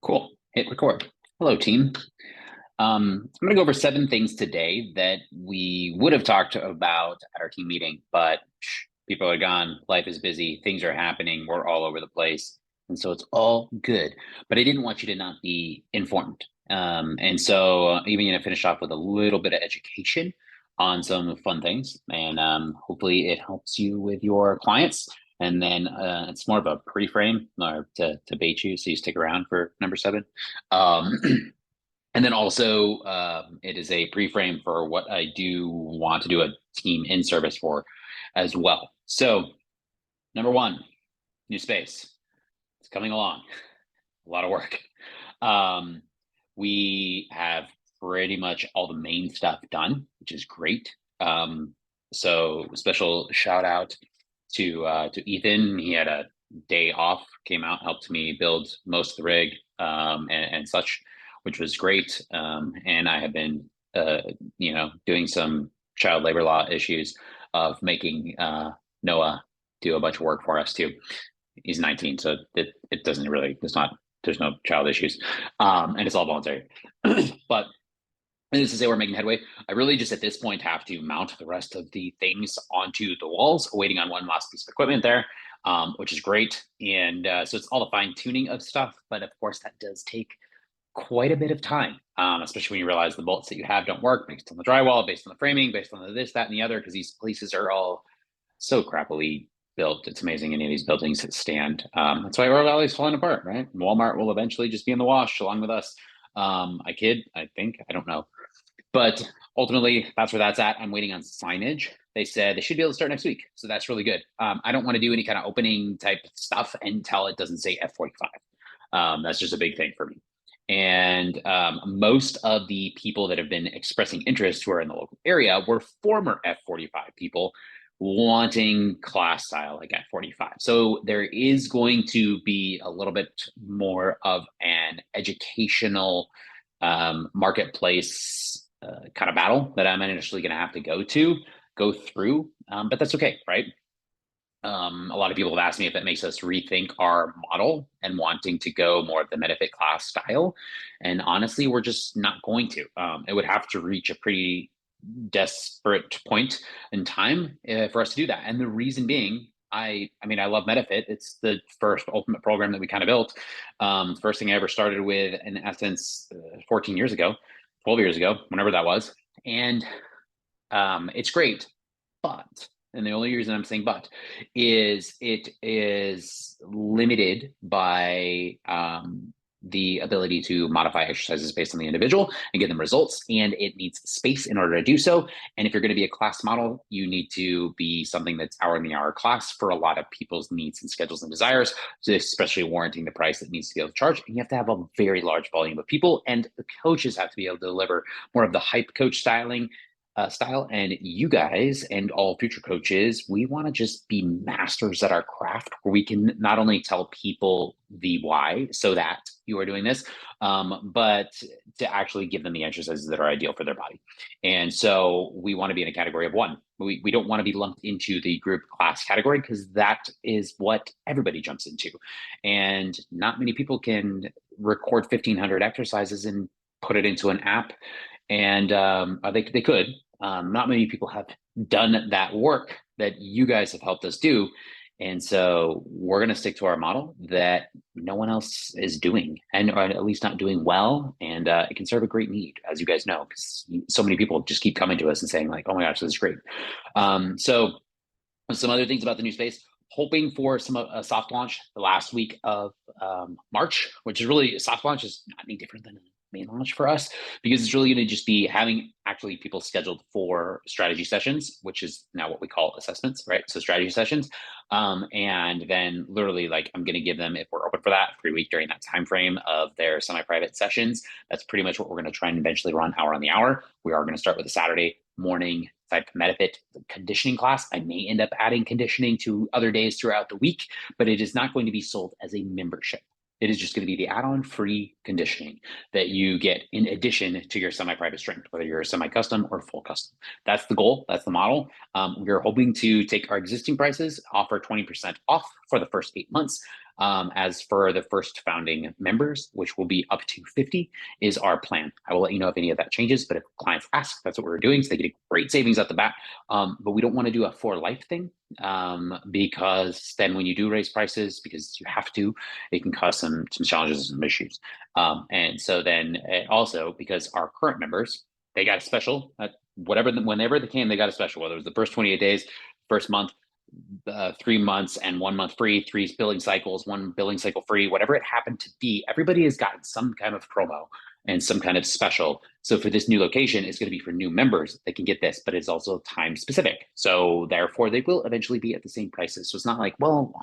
Cool. Hit record. Hello, team. I'm going to go over 7 things today that we would have talked about at our team meeting, but people are gone. Life is busy. Things are happening. We're all over the place. And so it's all good. But I didn't want you to not be informed. And so even going to finish off with a little bit of education on some fun things. And hopefully it helps you with your clients. And then it's more of a pre-frame or to bait you, so you stick around for number 7. Um, and then also it is a pre-frame for what I do want to do a team in service for as well. So number 1, new space. It's coming along. A lot of work. Um, we have pretty much all the main stuff done, which is great. So special shout out to Ethan. He had a day off, came out, helped me build most of the rig and such, which was great. And I have been, doing some child labor law issues of making Noah do a bunch of work for us too. He's 19, so it doesn't really, there's no child issues, and it's all voluntary. But needless to say, we're making headway. I really just at this point have to mount the rest of the things onto the walls, waiting on one last piece of equipment there, which is great. And so it's all the fine tuning of stuff, but of course that does take quite a bit of time, especially when you realize the bolts that you have don't work based on the drywall, based on the framing, based on the this, that, and the other, because these places are all so crappily built. It's amazing any of these buildings that stand. That's why Oro Valley's falling apart, right? Walmart will eventually just be in the wash along with us. I kid, I think, I don't know. But ultimately, that's where that's at. I'm waiting on signage. They said they should be able to start next week. So that's really good. I don't want to do any kind of opening type stuff until it doesn't say F45. That's just a big thing for me. And most of the people that have been expressing interest who are in the local area were former F45 people wanting class style like F45. So there is going to be a little bit more of an educational marketplace kind of battle that I'm initially going to have to go through, but that's okay, right? A lot of people have asked me if it makes us rethink our model and wanting to go more of the Metafit class style. And honestly, we're just not going to. It would have to reach a pretty desperate point in time for us to do that. And the reason being, I mean, I love Metafit. It's the first ultimate program that we kind of built. First thing I ever started with, in essence, 14 years ago, 12 years ago, whenever that was. And it's great, but, and the only reason I'm saying but, is it is limited by the ability to modify exercises based on the individual and get them results, and it needs space in order to do so. And if you're going to be a class model, you need to be something that's hour in the hour class for a lot of people's needs and schedules and desires, so especially warranting the price that needs to be able to charge. And you have to have a very large volume of people, and the coaches have to be able to deliver more of the hype coach style. And you guys and all future coaches, we want to just be masters at our craft, where we can not only tell people the why so that you are doing this, but to actually give them the exercises that are ideal for their body. And so we want to be in a category of 1. We don't want to be lumped into the group class category, because that is what everybody jumps into. And not many people can record 1,500 exercises and put it into an app. And they could. Not many people have done that work that you guys have helped us do. And so we're going to stick to our model that no one else is doing, and or at least not doing well. And it can serve a great need, as you guys know, because so many people just keep coming to us and saying like, oh my gosh, this is great. So some other things about the new space: hoping for a soft launch the last week of March, which is really, soft launch is not any different than main launch for us, because it's really going to just be having actually people scheduled for strategy sessions, which is now what we call assessments, right? So strategy sessions. And then literally, like, I'm going to give them, if we're open for that, a free week during that time frame of their semi-private sessions. That's pretty much what we're going to try and eventually run hour on the hour. We are going to start with a Saturday morning type Metafit conditioning class. I may end up adding conditioning to other days throughout the week, but it is not going to be sold as a membership. It is just going to be the add-on free conditioning that you get in addition to your semi-private strength, whether you're a semi-custom or full custom. That's the goal. That's the model. We're hoping to take our existing prices, offer 20% off for the first 8 months, As for the first founding members, which will be up to 50, is our plan. I will let you know if any of that changes, but if clients ask, that's what we're doing. So they get a great savings at the bat. But we don't want to do a for life thing, because then when you do raise prices, because you have to, it can cause some challenges and some issues. And so then also because our current members, they got a special, whenever they came, they got a special, whether it was the first 28 days, first month, 3 months and 1 month free, 3 billing cycles, 1 billing cycle free, whatever it happened to be, everybody has gotten some kind of promo and some kind of special. So for this new location, it's going to be for new members. They can get this, but it's also time specific. So therefore they will eventually be at the same prices. So it's not like, well,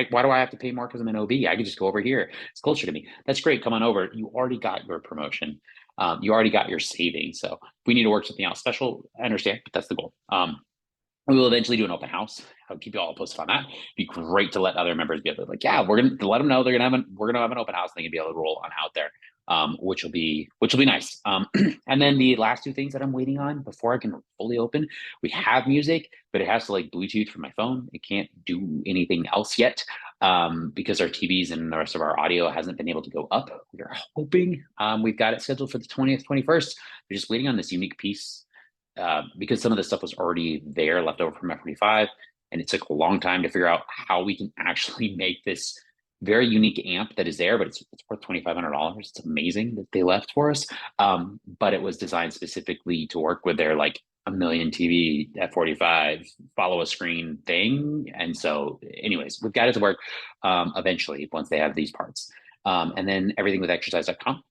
why do I have to pay more because I'm an OB? I can just go over here. It's closer to me. That's great. Come on over. You already got your promotion. You already got your savings. So if we need to work something out special, I understand, but that's the goal. We will eventually do an open house. I'll keep you all posted on that. It'd be great to let other members be able to, like, yeah, we're gonna to let them know we're gonna have an open house. And they can be able to roll on out there, which will be nice. And then the last two things that I'm waiting on before I can fully open, we have music, but it has to like Bluetooth from my phone. It can't do anything else yet, because our TVs and the rest of our audio hasn't been able to go up. We're hoping we've got it scheduled for the 20th, 21st. We're just waiting on this unique piece. Because some of the stuff was already there left over from F45, and it took a long time to figure out how we can actually make this very unique amp that is there, but it's worth $2,500. It's amazing that they left for us. But it was designed specifically to work with their like a million TV F45 follow a screen thing. And so anyways, we've got it to work eventually once they have these parts. And then everything with exercise.com.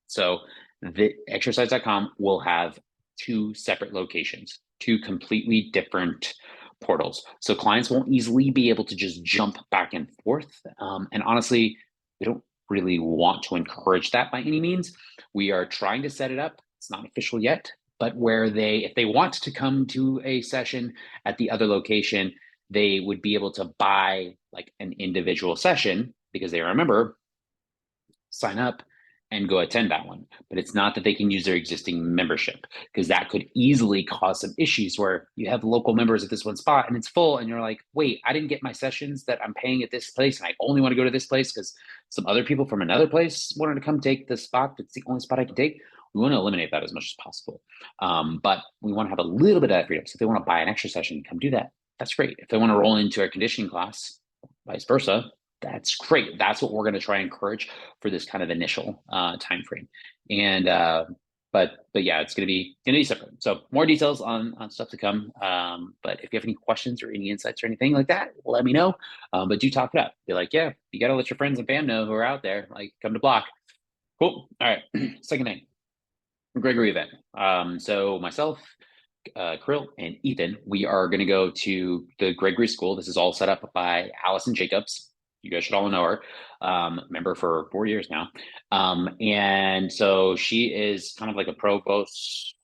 So the exercise.com will have two separate locations, two completely different portals. So clients won't easily be able to just jump back and forth. And honestly, we don't really want to encourage that by any means. We are trying to set it up. It's not official yet, but where if they want to come to a session at the other location, they would be able to buy like an individual session because they remember, sign up and go attend that one. But it's not that they can use their existing membership, because that could easily cause some issues where you have local members at this one spot and it's full and you're like, wait, I didn't get my sessions that I'm paying at this place and I only want to go to this place because some other people from another place wanted to come take the spot that's the only spot I can take. We want to eliminate that as much as possible. But we want to have a little bit of that freedom. So if they want to buy an extra session and come do that, that's great. If they want to roll into a conditioning class, vice versa, that's great. That's what we're going to try and encourage for this kind of initial time frame. And but yeah, it's going to be separate. So more details on stuff to come. But if you have any questions or any insights or anything like that, let me know. But do talk it up. Be like, yeah, you got to let your friends and fam know who are out there. Like, come to block. Cool. All right. Second thing, Gregory event. So myself, Krill, and Ethan, we are going to go to the Gregory School. This is all set up by Allison Jacobs. You guys should all know her, member for 4 years now. And so she is kind of like a provost,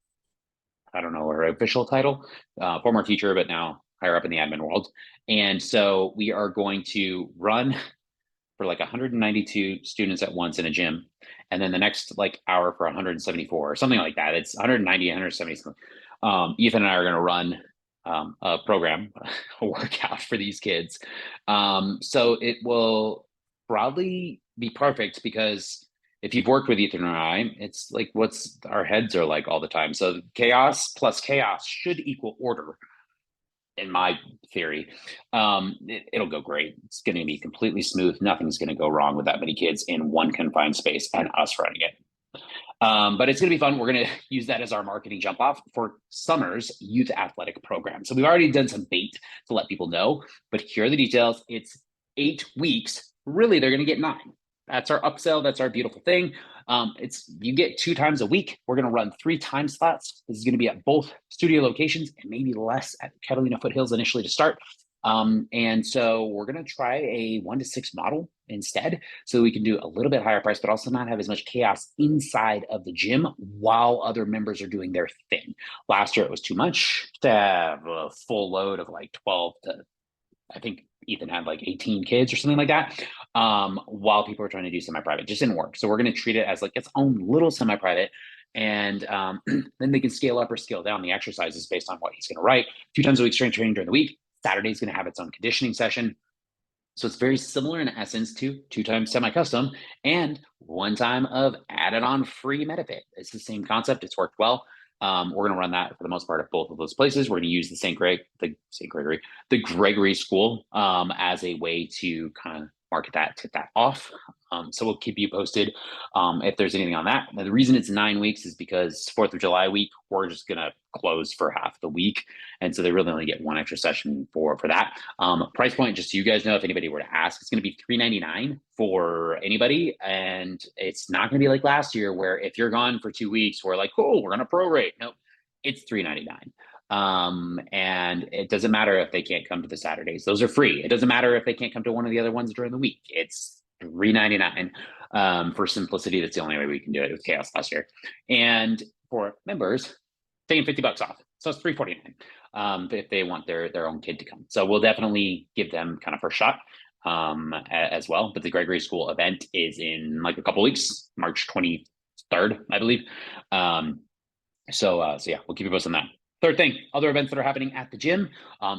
I don't know her official title, former teacher, but now higher up in the admin world. And so we are going to run for like 192 students at once in a gym. And then the next like hour for 174 or something like that. It's 190, 170 something. Ethan and I are going to run a program, a workout for these kids. So it will probably be perfect because if you've worked with Ethan and I, it's like what's our heads are like all the time. So chaos plus chaos should equal order in my theory. It'll go great. It's going to be completely smooth. Nothing's going to go wrong with that many kids in one confined space and us running it. But it's going to be fun. We're going to use that as our marketing jump off for summer's youth athletic program. So we've already done some bait to let people know, but here are the details. It's 8 weeks. Really, they're going to get 9. That's our upsell. That's our beautiful thing. You get 2 times a week. We're going to run 3 time slots. This is going to be at both studio locations and maybe less at Catalina Foothills initially to start. And so we're going to try a 1 to 6 model instead, so we can do a little bit higher price, but also not have as much chaos inside of the gym while other members are doing their thing. Last year, it was too much to have a full load of like 12 to, I think Ethan had like 18 kids or something like that, while people were trying to do semi-private. It just didn't work. So we're going to treat it as like its own little semi-private. And then they can scale up or scale down the exercises based on what he's going to write. 2 times a week strength training during the week. Saturday is going to have its own conditioning session. So it's very similar in essence to 2 times semi-custom and 1 time of added on free MetaFit. It's the same concept. It's worked well. We're going to run that for the most part at both of those places. We're going to use the Gregory School as a way to kind of market that, tip that off. So we'll keep you posted if there's anything on that. Now, the reason it's 9 weeks is because 4th of July week, we're just going to close for half the week. And so they really only get one extra session for that. Price point, just so you guys know, if anybody were to ask, it's going to be $399 for anybody. And it's not going to be like last year where if you're gone for 2 weeks, we're like, cool, we're going to prorate. Nope, it's $399. And it doesn't matter if they can't come to the Saturdays. Those are free. It doesn't matter if they can't come to one of the other ones during the week. It's $399. For simplicity, that's the only way we can do it. It was chaos last year. And for members, taking $50 off. So it's $349 if they want their own kid to come. So we'll definitely give them kind of first shot as well. But the Gregory School event is in like a couple weeks, March 23rd, I believe. So yeah, we'll keep you posted on that. Third thing, other events that are happening at the gym.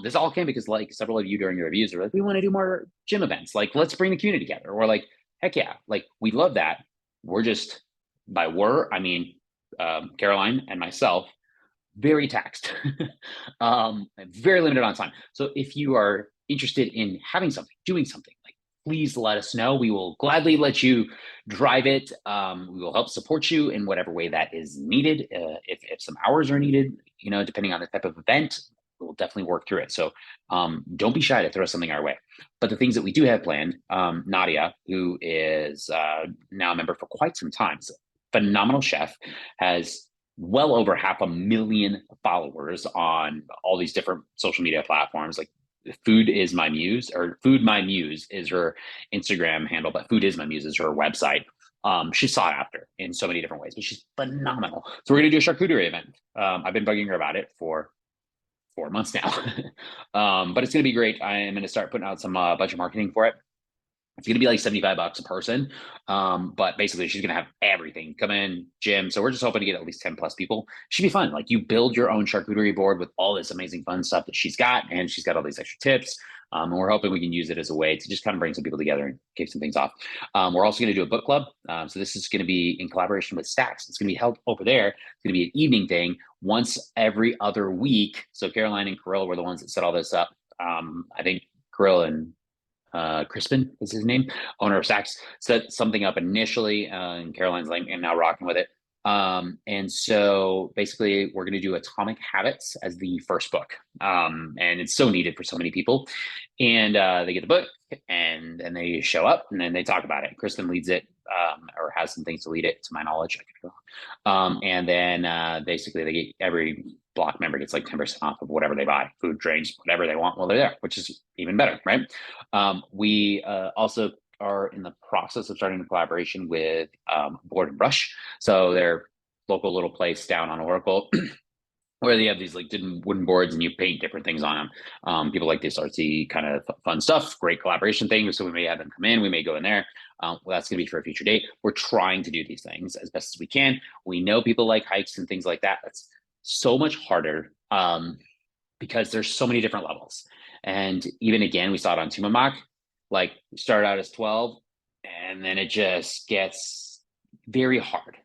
This all came because like several of you during your reviews are like, we want to do more gym events. Like, let's bring the community together. Or like, heck yeah, like we love that. I mean Caroline and myself, very taxed, very limited on time. So if you are interested in having something, doing something, like please let us know. We will gladly let you drive it. We will help support you in whatever way that is needed. If some hours are needed, depending on the type of event, we'll definitely work through it. So don't be shy to throw something our way. But the things that we do have planned, Nadia, who is now a member for quite some time, is a phenomenal chef, has well over 500,000 followers on all these different social media platforms. Like Food is My Muse, or Food My Muse is her Instagram handle, but Food is My Muse is her website. She's sought after in so many different ways, but she's phenomenal. So we're going to do a charcuterie event. I've been bugging her about it for 4 months now, but it's going to be great. I am going to start putting out some budget marketing for it. It's going to be like $75 a person. But basically she's going to have everything come in, gym. So we're just hoping to get at least 10 plus people. Should be fun. Like you build your own charcuterie board with all this amazing fun stuff that she's got. And she's got all these extra tips. And we're hoping we can use it as a way to just kind of bring some people together and kick some things off. We're also going to do a book club. So this is going to be in collaboration with Stacks. It's going to be held over there. It's going to be an evening thing once every other week. So Caroline and Kirill were the ones that set all this up. I think Kirill and Crispin is his name, owner of Saks, set something up initially, and Caroline's like, and now rocking with it. And so basically we're going to do Atomic Habits as the first book. And it's so needed for so many people. And they get the book and they show up and then they talk about it. Kristen leads it, or has some things to lead it, to my knowledge. And then basically they get, every block member gets like 10% off of whatever they buy, food, drinks, whatever they want while they're there, which is even better, right? We also are in the process of starting a collaboration with Board and Brush. So they're local little place down on Oracle where they have these like wooden boards and you paint different things on them. People like this artsy kind of fun stuff, great collaboration thing. So we may have them come in, we may go in there. Well, that's going to be for a future date. We're trying to do these things as best as we can. We know people like hikes and things like that. That's so much harder because there's so many different levels. And even again, we saw it on Tumamak, like we started out as 12 and then it just gets very hard.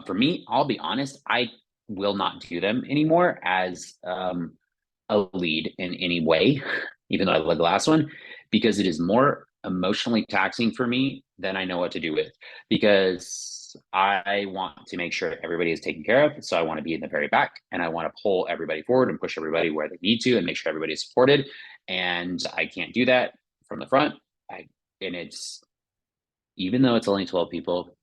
For me, I'll be honest, I will not do them anymore as a lead in any way, even though I led the last one, because it is more emotionally taxing for me than I know what to do with, because I want to make sure everybody is taken care of. So I want to be in the very back and I want to pull everybody forward and push everybody where they need to and make sure everybody is supported. And I can't do that from the front. And it's, even though it's only 12 people,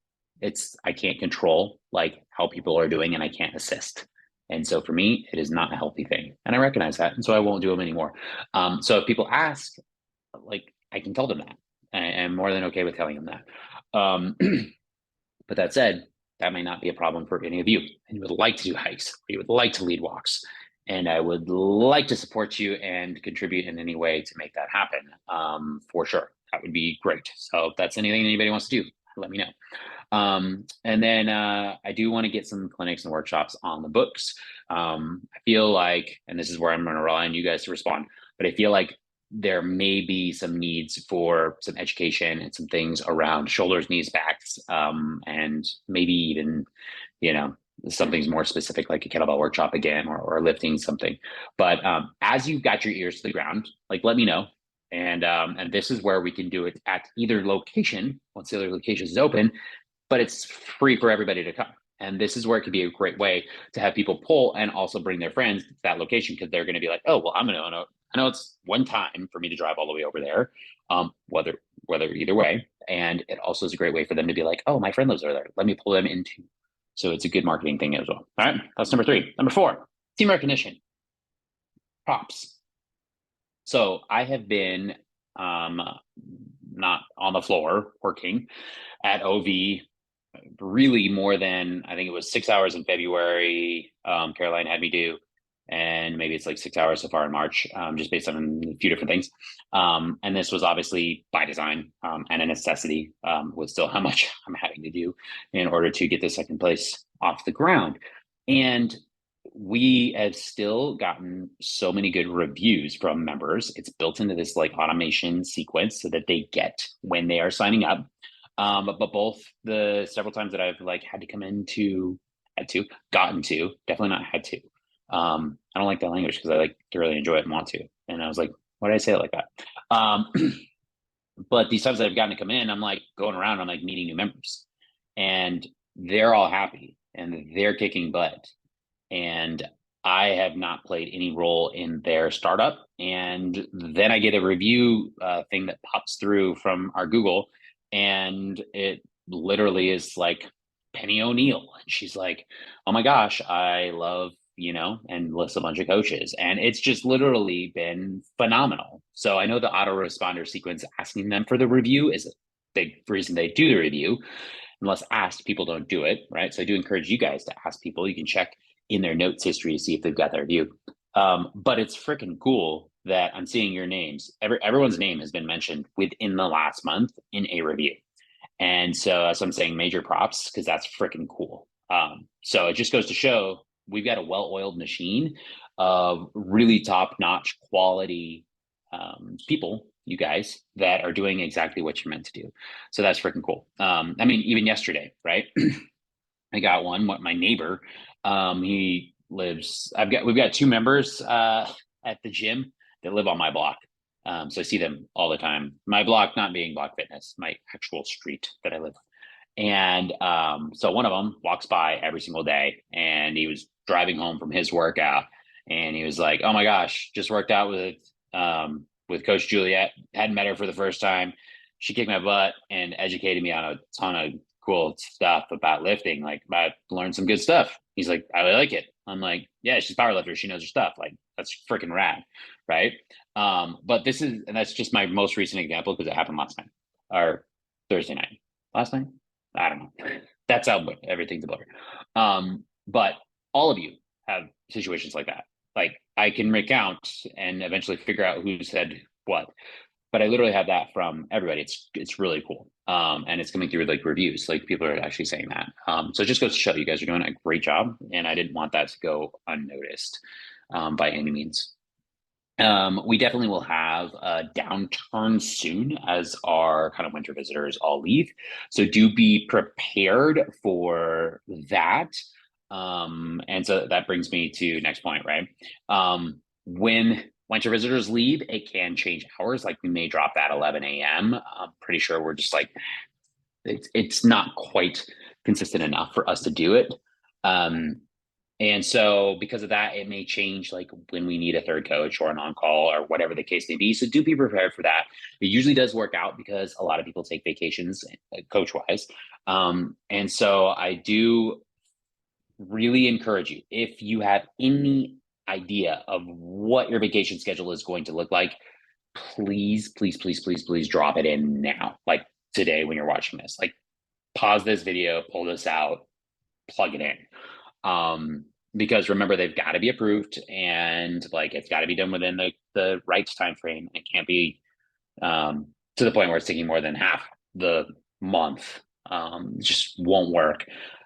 I can't control like how people are doing and I can't assist. And so for me, it is not a healthy thing. And I recognize that. And so I won't do them anymore. So if people ask, like, I can tell them that. I'm more than okay with telling them that. But that said, that may not be a problem for any of you. And you would like to do hikes, or you would like to lead walks. And I would like to support you and contribute in any way to make that happen, for sure. That would be great. So if that's anything anybody wants to do, let me know. And then I do want to get some clinics and workshops on the books. I feel like, and this is where I'm going to rely on you guys to respond, but I feel like there may be some needs for some education and some things around shoulders, knees, backs, and maybe even, you know, some things more specific like a kettlebell workshop again, or lifting something. But as you've got your ears to the ground, like let me know. And this is where we can do it at either location once the other location is open, but it's free for everybody to come. And this is where it could be a great way to have people pull and also bring their friends to that location, because they're going to be like, oh, well, I know it's one time for me to drive all the way over there, whether either way. And it also is a great way for them to be like, oh, my friend lives over there. Let me pull them into. So it's a good marketing thing as well. All right, that's number 3. Number 4, team recognition, props. So I have been not on the floor working at OV really more than, I think it was 6 hours in February. Caroline had me do, and maybe it's like 6 hours so far in March, just based on a few different things. And this was obviously by design, and a necessity, with still how much I'm having to do in order to get the second place off the ground. And we have still gotten so many good reviews from members. It's built into this like automation sequence so that they get when they are signing up. But both the several times that I've like had to come into, gotten to, definitely not had to. I don't like that language because I like to really enjoy it and want to. And I was like, why did I say it like that? But these times that I've gotten to come in, I'm like going around, I'm like meeting new members, and they're all happy and they're kicking butt. And I have not played any role in their startup. And then I get a review thing that pops through from our Google, and it literally is like Penny O'Neill. And she's like, oh my gosh, I love, and lists a bunch of coaches. And it's just literally been phenomenal. So I know the autoresponder sequence asking them for the review is a big reason they do the review. Unless asked, people don't do it, right? So I do encourage you guys to ask people. You can check in their notes history to see if they've got their review. But it's freaking cool that I'm seeing your names. Everyone's name has been mentioned within the last month in a review. And so as I'm saying, major props, because that's freaking cool. So it just goes to show we've got a well-oiled machine of really top-notch quality people, you guys, that are doing exactly what you're meant to do. So that's freaking cool. I mean, even yesterday, right? I got one. What my neighbor, he lives. We've got 2 members at the gym that live on my block. So I see them all the time. My block not being Block Fitness, my actual street that I live on. And so one of them walks by every single day, and he was driving home from his workout, and he was like, "Oh my gosh, just worked out with Coach Juliet. Hadn't met her for the first time. She kicked my butt and educated me on a ton of cool stuff about lifting. Like I learned some good stuff." He's like, "I really like it." I'm like, "Yeah, she's a power lifter. She knows her stuff. Like that's freaking rad." Right. But that's just my most recent example because it happened last night or Thursday night. Last night? I don't know. That's how everything's a blur. But all of you have situations like that. Like I can recount and eventually figure out who said what, but I literally have that from everybody. It's really cool. And it's coming through like reviews, like people are actually saying that. So it just goes to show you guys are doing a great job, and I didn't want that to go unnoticed by any means. We definitely will have a downturn soon as our kind of winter visitors all leave. So do be prepared for that. And so that brings me to next point, right? When winter visitors leave, it can change hours. Like we may drop that 11 a.m. I'm pretty sure we're just like, it's not quite consistent enough for us to do it. And so because of that, it may change like when we need a third coach or an on-call or whatever the case may be. So do be prepared for that. It usually does work out because a lot of people take vacations coach-wise. And so I do really encourage you, if you have any idea of what your vacation schedule is going to look like, please, please, please, please, please drop it in now. Like today when you're watching this, like pause this video, pull this out, plug it in. Because remember, they've got to be approved, and like it's got to be done within the rights time frame. It can't be to the point where it's taking more than half the month. It just won't work.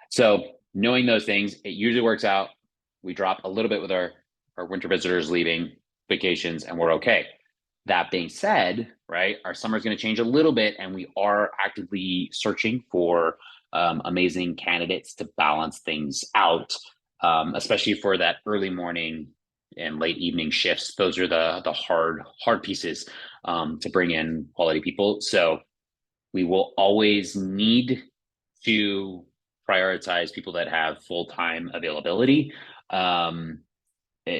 So knowing those things, it usually works out. We drop a little bit with our winter visitors leaving vacations, and we're okay. That being said, right, our summer is going to change a little bit, and we are actively searching for amazing candidates to balance things out, especially for that early morning and late evening shifts. Those are the hard pieces to bring in quality people. So we will always need to prioritize people that have full-time availability. Um,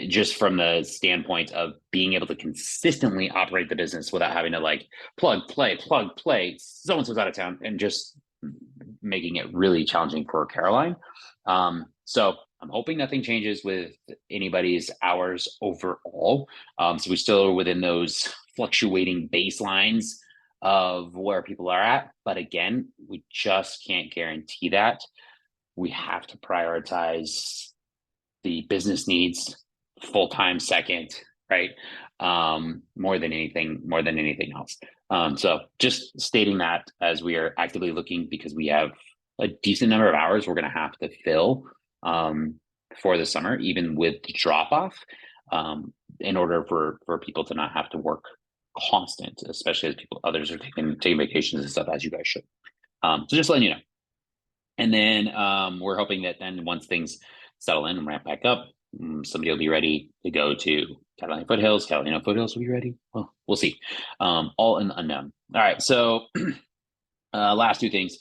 just from the standpoint of being able to consistently operate the business without having to like plug, play, so and so's out of town, and just making it really challenging for Caroline. So I'm hoping nothing changes with anybody's hours overall. So we still are within those fluctuating baselines of where people are at. But again, we just can't guarantee that. We have to prioritize the business needs full-time second, right? More than anything else. So just stating that as we are actively looking, because we have a decent number of hours we're going to have to fill for the summer, even with the drop off, in order for people to not have to work constant, especially as others are taking vacations and stuff, as you guys should. So just letting you know. And then we're hoping that then once things settle in and ramp back up, somebody will be ready to go to Catalina Foothills. Catalina Foothills will be ready. Well, we'll see. All in the unknown. All right. So last two things.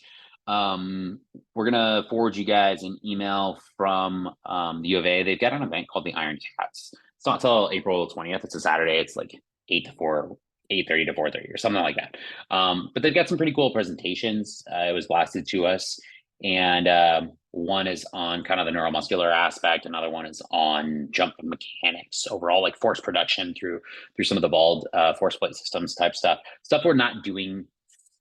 We're going to forward you guys an email from the U of A. They've got an event called the Iron Cats. It's not till April 20th. It's a Saturday. It's like 8 to 4, 8:30 to 4:30 or something like that. But they've got some pretty cool presentations. It was blasted to us. And one is on kind of the neuromuscular aspect. Another one is on jump mechanics, overall, like force production through some of the bald force plate systems type stuff. Stuff we're not doing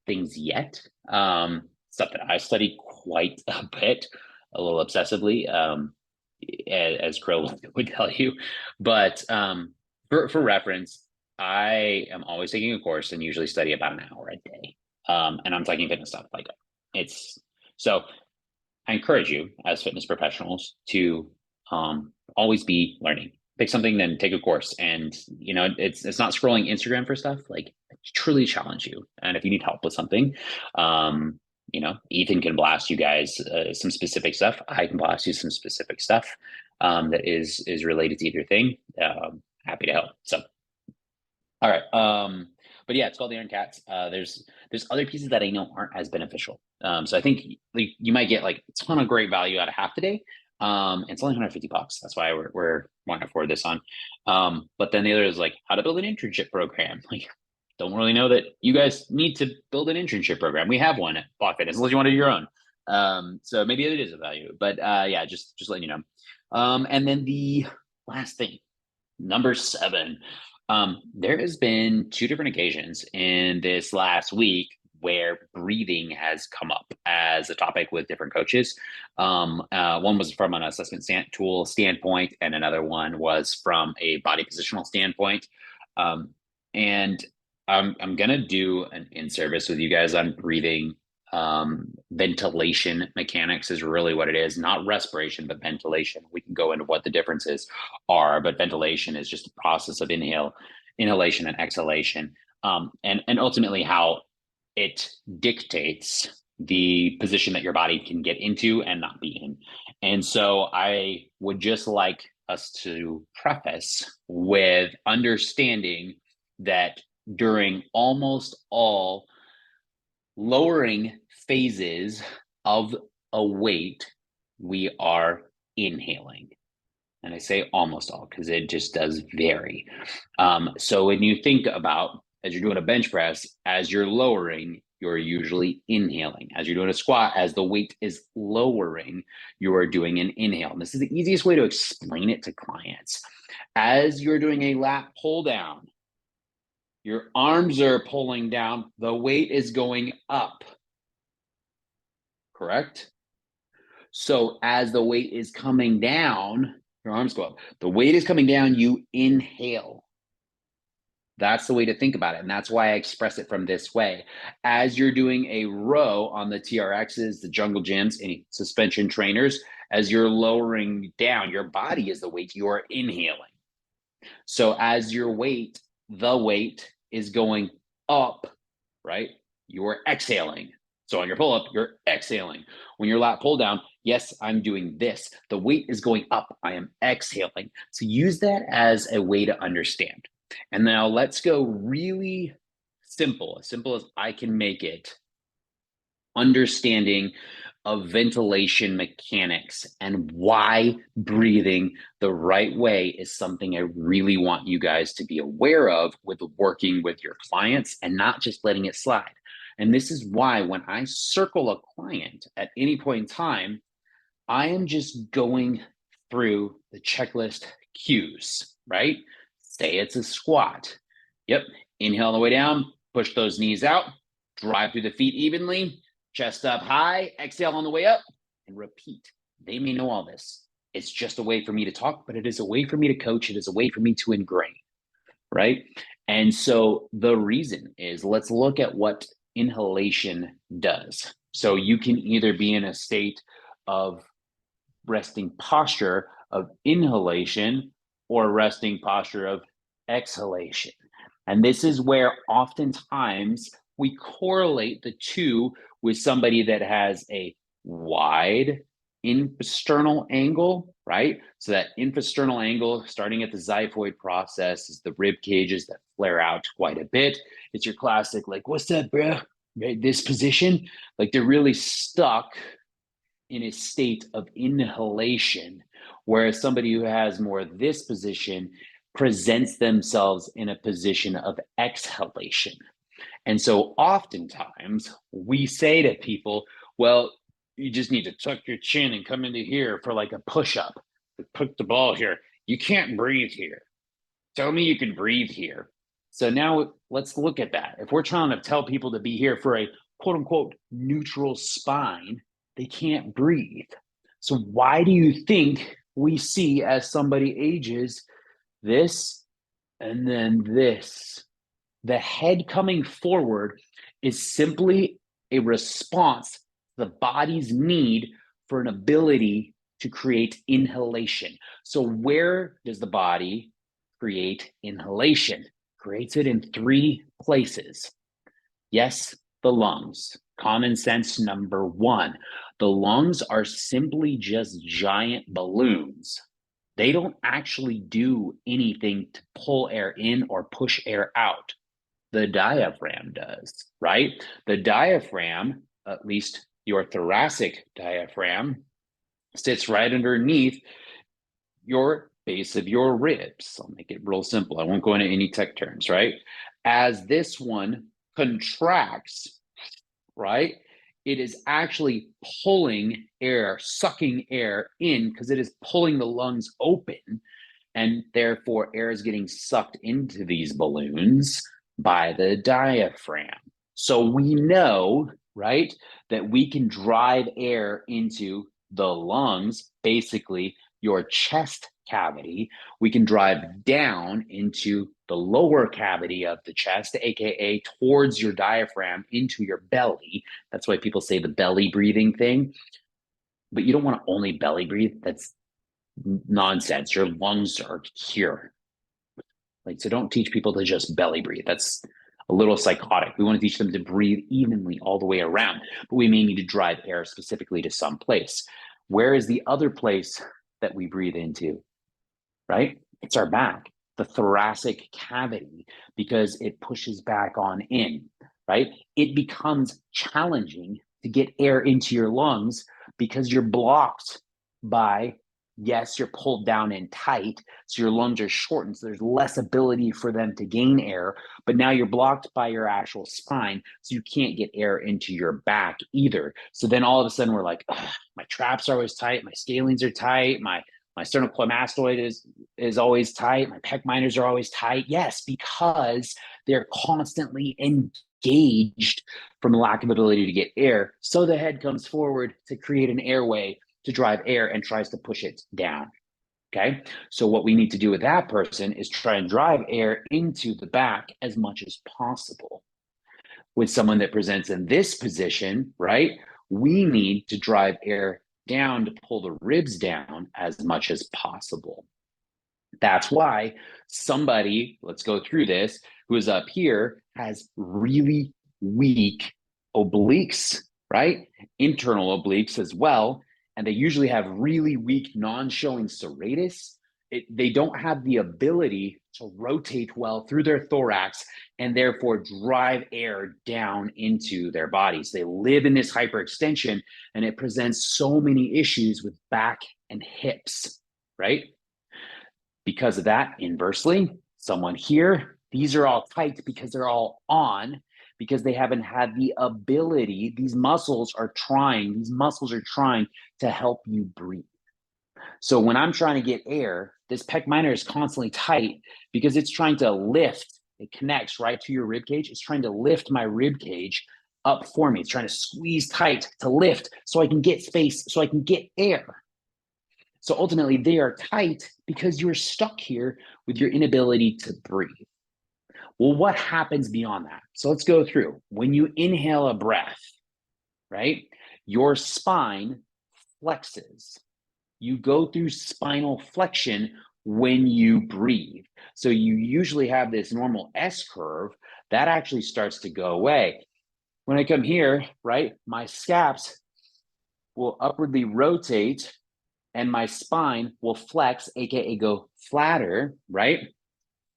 things yet. Stuff that I study quite a bit, a little obsessively, as Krill would tell you. But for reference, I am always taking a course and usually study about an hour a day. And I'm taking fitness stuff like it's so I encourage you as fitness professionals to always be learning. Pick something, then take a course. And it's not scrolling Instagram for stuff. Like, truly challenge you. And if you need help with something, Ethan can blast you guys some specific stuff. I can blast you some specific stuff that is related to either thing. Happy to help. So, all right. But yeah, it's called the Iron Cats. There's other pieces that I know aren't as beneficial. So I think you might get like a ton of great value out of half the day. It's only $150. That's why we're wanting to forward this on. But then the other is like how to build an internship program. Like, don't really know that you guys need to build an internship program. We have one at Block Fitness, unless you want to do your own. So maybe it is a value. But yeah, just letting you know. And then the last thing, number 7. There has been 2 different occasions in this last week where breathing has come up as a topic with different coaches. One was from an assessment tool standpoint, and another one was from a body positional standpoint. And I'm gonna do an in-service with you guys on breathing. Ventilation mechanics is really what it is, not respiration, but ventilation. We can go into what the differences are, but ventilation is just a process of inhalation and exhalation, and ultimately how it dictates the position that your body can get into and not be in. And so I would just like us to preface with understanding that during almost all lowering phases of a weight, we are inhaling. And I say almost all because it just does vary. So when you think about, as you're doing a bench press, as you're lowering, you're usually inhaling. As you're doing a squat, as the weight is lowering, you are doing an inhale. And this is the easiest way to explain it to clients. As you're doing a lat pull down, your arms are pulling down, the weight is going up, correct? So as the weight is coming down, your arms go up. The weight is coming down, you inhale. That's the way to think about it. And that's why I express it from this way. As you're doing a row on the TRXs, the jungle gyms, any suspension trainers, as you're lowering down, your body is the weight, you are inhaling. So as your weight the weight is going up, right? You're exhaling. So on your pull up, you're exhaling. When your lat pull down, yes, I'm doing this. The weight is going up. I am exhaling. So use that as a way to understand. And now let's go really simple, as simple as I can make it. Understanding of ventilation mechanics and why breathing the right way is something I really want you guys to be aware of with working with your clients and not just letting it slide. And this is why when I circle a client at any point in time, I am just going through the checklist cues, right? Say it's a squat. Yep. Inhale on the way down, push those knees out, drive through the feet evenly, chest up high, exhale on the way up, and repeat. They may know all this. It's just a way for me to talk, but it is a way for me to coach. It is a way for me to ingrain, right? And so the reason is let's look at what inhalation does. So you can either be in a state of resting posture of inhalation or resting posture of exhalation. And this is where oftentimes we correlate the two with somebody that has a wide infrasternal angle, right? So that infrasternal angle starting at the xiphoid process is the rib cages that flare out quite a bit. It's your classic, like, what's up, bro? Right, this position, like they're really stuck in a state of inhalation, whereas somebody who has more of this position presents themselves in a position of exhalation. And so oftentimes we say to people, well, you just need to tuck your chin and come into here for like a push-up. Put the ball here. You can't breathe here. Tell me you can breathe here. So now let's look at that. If we're trying to tell people to be here for a quote unquote neutral spine, they can't breathe. So why do you think we see as somebody ages this and then this? The head coming forward is simply a response to the body's need for an ability to create inhalation. So where does the body create inhalation? Creates it in three places. Yes, the lungs. Common sense number one. The lungs are simply just giant balloons. They don't actually do anything to pull air in or push air out. The diaphragm does, right? The diaphragm, at least your thoracic diaphragm, sits right underneath your base of your ribs. I'll make it real simple. I won't go into any tech terms, right? As this one contracts, right, it is actually pulling air, sucking air in because it is pulling the lungs open. And therefore, air is getting sucked into these balloons by the diaphragm. So we know, right, that we can drive air into the lungs, basically your chest cavity. We can drive down into the lower cavity of the chest, aka towards your diaphragm into your belly. That's why people say the belly breathing thing. But you don't want to only belly breathe. That's nonsense. Your lungs are here. Like, so don't teach people to just belly breathe. That's a little psychotic. We want to teach them to breathe evenly all the way around, but we may need to drive air specifically to some place. Where is the other place that we breathe into, right? It's our back, the thoracic cavity, because it pushes back on in, right? It becomes challenging to get air into your lungs because you're blocked by, yes, you're pulled down and tight, so your lungs are shortened, so there's less ability for them to gain air, but now you're blocked by your actual spine, so you can't get air into your back either. So then all of a sudden we're like, my traps are always tight, my scalenes are tight, my sternocleidomastoid is always tight. My pec minors are always tight. Yes, because they're constantly engaged from lack of ability to get air. So the head comes forward to create an airway to drive air and tries to push it down. Okay. So what we need to do with that person is try and drive air into the back as much as possible. With someone that presents in this position, right, we need to drive air down to pull the ribs down as much as possible. That's why somebody, let's go through this, who is up here has really weak obliques, right? Internal obliques as well. And they usually have really weak non-showing serratus. They don't have the ability to rotate well through their thorax and therefore drive air down into their bodies. They live in this hyperextension, and it presents so many issues with back and hips, right? Because of that, inversely, someone here, these are all tight because they're all on, because they haven't had the ability. These muscles are trying to help you breathe. So when I'm trying to get air, this pec minor is constantly tight because it's trying to lift. It connects right to your rib cage. It's trying to lift my rib cage up for me. It's trying to squeeze tight to lift so I can get space, so I can get air. So ultimately, they are tight because you're stuck here with your inability to breathe. Well, what happens beyond that? So let's go through. When you inhale a breath, right, your spine flexes. You go through spinal flexion when you breathe. So you usually have this normal S curve that actually starts to go away. When I come here, right, my scaps will upwardly rotate and my spine will flex, aka go flatter, right?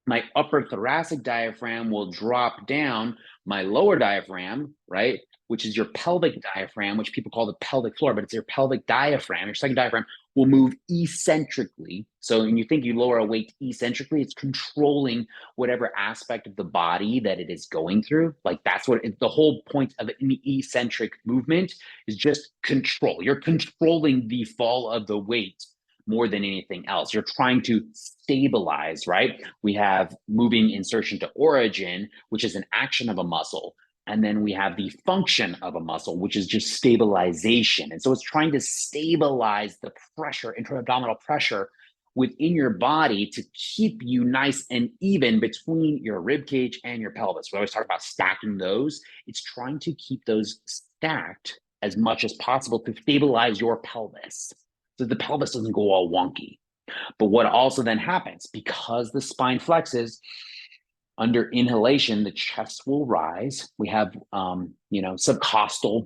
My upper thoracic diaphragm will drop down, my lower diaphragm, right, which is your pelvic diaphragm, which people call the pelvic floor, but it's your pelvic diaphragm, your second diaphragm will move eccentrically. So when you think you lower a weight eccentrically, it's controlling whatever aspect of the body that it is going through. Like that's what the whole point of an eccentric movement is, just control. You're controlling the fall of the weight more than anything else. You're trying to stabilize, right? We have moving insertion to origin, which is an action of a muscle. And then we have the function of a muscle, which is just stabilization. And so it's trying to stabilize the pressure, intra-abdominal pressure within your body to keep you nice and even between your rib cage and your pelvis. We always talk about stacking those. It's trying to keep those stacked as much as possible to stabilize your pelvis, so the pelvis doesn't go all wonky. But what also then happens, because the spine flexes, under inhalation, the chest will rise. We have, subcostal,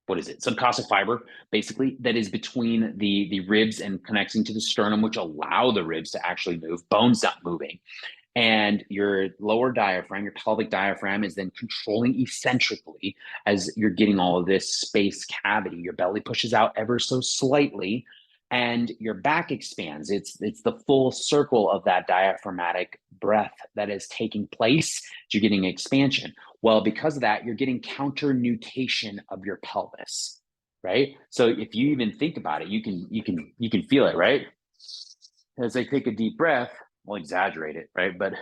subcostal fiber, basically, that is between the ribs and connecting to the sternum, which allow the ribs to actually move. Bone's not moving. And your lower diaphragm, your pelvic diaphragm, is then controlling eccentrically as you're getting all of this space cavity. Your belly pushes out ever so slightly, and your back expands. It's the full circle of that diaphragmatic breath that is taking place. You're getting expansion. Well, because of that, you're getting counter nutation of your pelvis, right? So if you even think about it, you can feel it, right? As I take a deep breath, we'll exaggerate it, right? But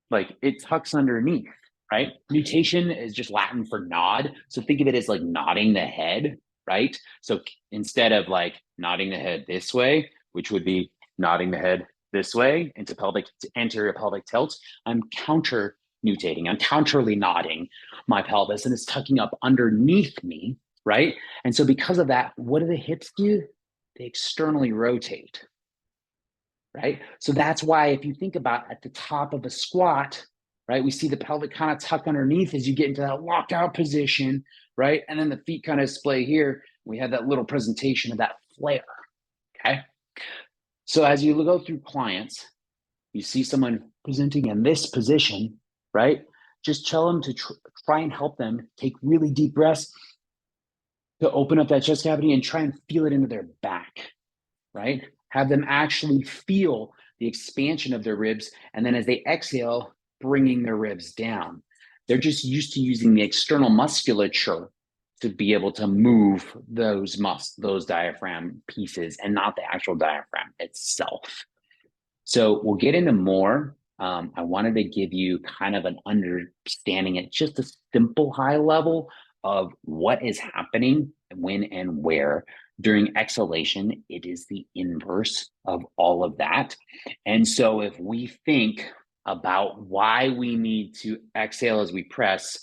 like it tucks underneath, right? Nutation is just Latin for nod. So think of it as like nodding the head, right? So instead of like nodding the head this way, which would be nodding the head this way into anterior pelvic tilt, I'm counter nutating. I'm counterly nodding my pelvis, and it's tucking up underneath me, right? And so because of that, what do the hips do? They externally rotate, right? So that's why if you think about at the top of a squat, right, we see the pelvic kind of tuck underneath as you get into that lockout position, right? And then the feet kind of splay here. We have that little presentation of that flare, okay? So as you go through clients, you see someone presenting in this position, right? Just tell them to try and help them take really deep breaths to open up that chest cavity and try and feel it into their back, right? Have them actually feel the expansion of their ribs. And then as they exhale, bringing their ribs down. They're just used to using the external musculature to be able to move those diaphragm pieces and not the actual diaphragm itself. So we'll get into more. I wanted to give you kind of an understanding at just a simple high level of what is happening when and where. During exhalation, it is the inverse of all of that. And so if we think about why we need to exhale as we press,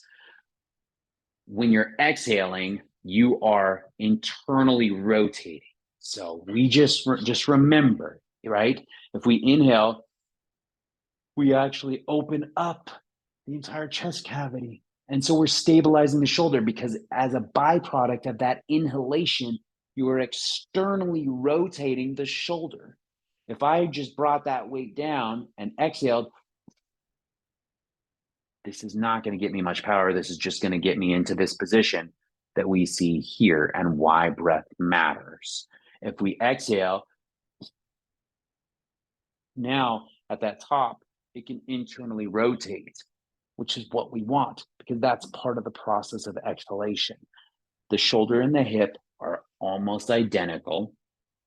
when you're exhaling, you are internally rotating. So we just remember, right? If we inhale, we actually open up the entire chest cavity. And so we're stabilizing the shoulder because as a byproduct of that inhalation, you are externally rotating the shoulder. If I just brought that weight down and exhaled, this is not going to get me much power. This is just going to get me into this position that we see here and why breath matters. If we exhale, now at that top, it can internally rotate, which is what we want because that's part of the process of exhalation. The shoulder and the hip are almost identical.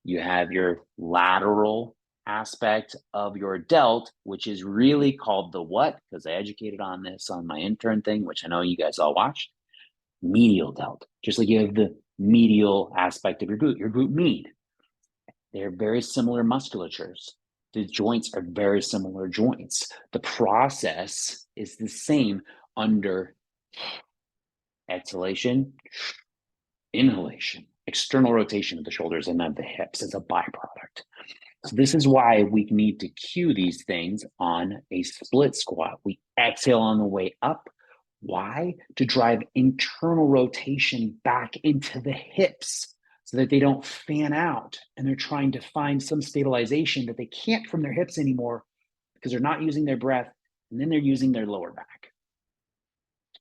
You have your lateral aspect of your delt, which is really called the what? Because I educated on this on my intern thing, which I know you guys all watched. Medial delt, just like you have the medial aspect of your glute med. They're very similar musculatures. The joints are very similar joints. The process is the same under exhalation, inhalation, external rotation of the shoulders and of the hips as a byproduct. So this is why we need to cue these things on a split squat. We exhale on the way up. Why? To drive internal rotation back into the hips so that they don't fan out and they're trying to find some stabilization that they can't from their hips anymore because they're not using their breath and then they're using their lower back,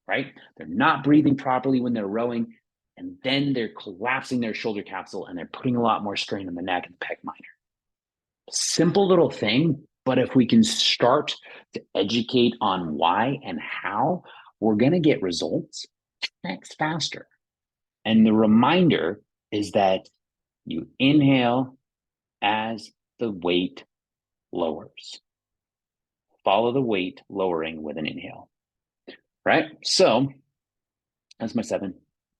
right? They're not breathing properly when they're rowing and then they're collapsing their shoulder capsule and they're putting a lot more strain on the neck and the pec minor. Simple little thing, but if we can start to educate on why and how, we're going to get results next faster. And the reminder is that you inhale as the weight lowers. Follow the weight lowering with an inhale, right? So that's my 7.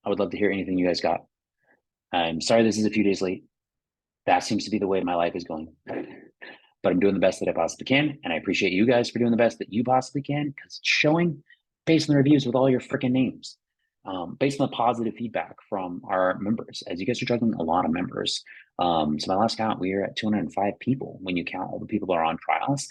I would love to hear anything you guys got. I'm sorry this is a few days late. That seems to be the way my life is going. But I'm doing the best that I possibly can. And I appreciate you guys for doing the best that you possibly can because it's showing based on the reviews with all your freaking names, based on the positive feedback from our members. As you guys are juggling a lot of members. So my last count, we are at 205 people when you count all the people that are on trials,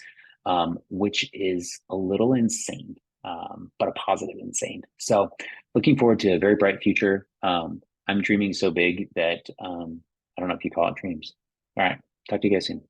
which is a little insane, but a positive insane. So looking forward to a very bright future. I'm dreaming so big that I don't know if you call it dreams. All right. Talk to you guys soon.